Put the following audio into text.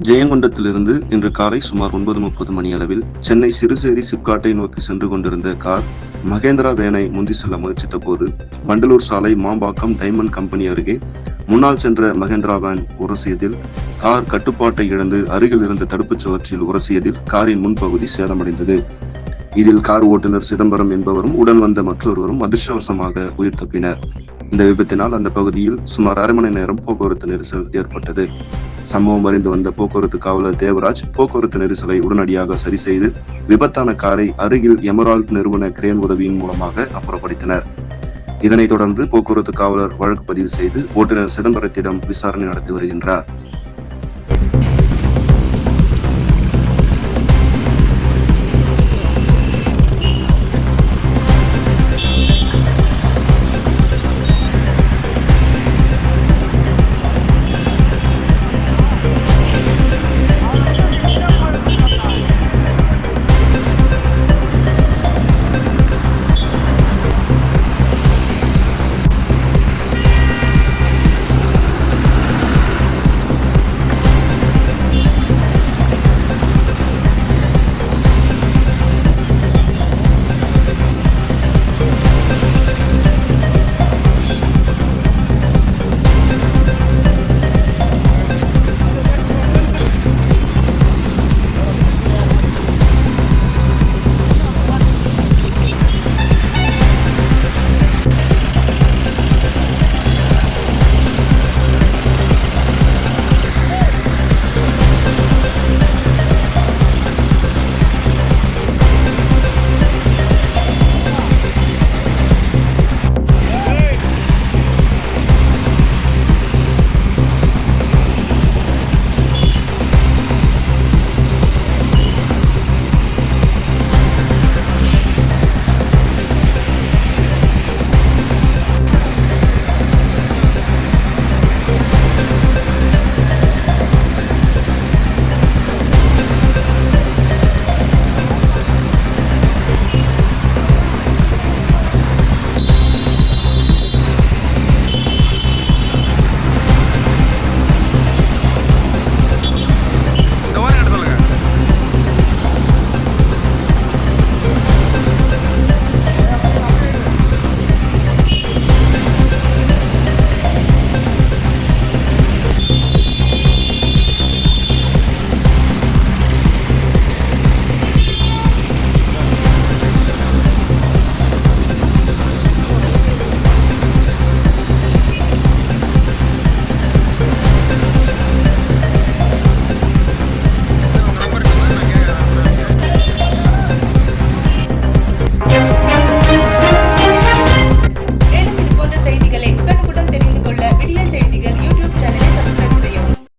ஜெயங்கொண்டத்திலிருந்து இன்று காலை சுமார் 9:30 மணியளவில் சென்னை சிறுசேரி சிப்காட்டை நோக்கி சென்று கொண்டிருந்த கார் மகேந்திரா வேனை முந்தி செல்ல முயற்சித்த போது வண்டலூர் சாலை மாம்பாக்கம் டைமண்ட் கம்பெனி அருகே முன்னால் சென்ற மகேந்திரா வேன் உரசியதில் கார் கட்டுப்பாட்டை இழந்து அருகில் இருந்த தடுப்புச் சுவற்றில் உரசியதில் காரின் முன்பகுதி சேதமடைந்தது. இதில் கார் ஓட்டுநர் சிதம்பரம் என்பவரும் உடன் வந்த மற்றொருவரும் அதிர்ஷ்டவசமாக உயிர் தப்பினர். இந்த விபத்தினால் அந்த பகுதியில் சுமார் அரை மணி நேரம் போக்குவரத்து நெரிசல் ஏற்பட்டது. சம்பவம் அறிந்து வந்த போக்குவரத்து காவலர் தேவராஜ் போக்குவரத்து நெரிசலை உடனடியாக சரி செய்து விபத்தான காரை அருகில் எமரால்ட் நிறுவன கிரேன் உதவியின் மூலமாக அப்புறப்படுத்தினர். இதனைத் தொடர்ந்து போக்குவரத்து காவலர் வழக்கு பதிவு செய்து ஓட்டுநர் சிதம்பரத்திடம் விசாரணை நடத்தி வருகின்றார்.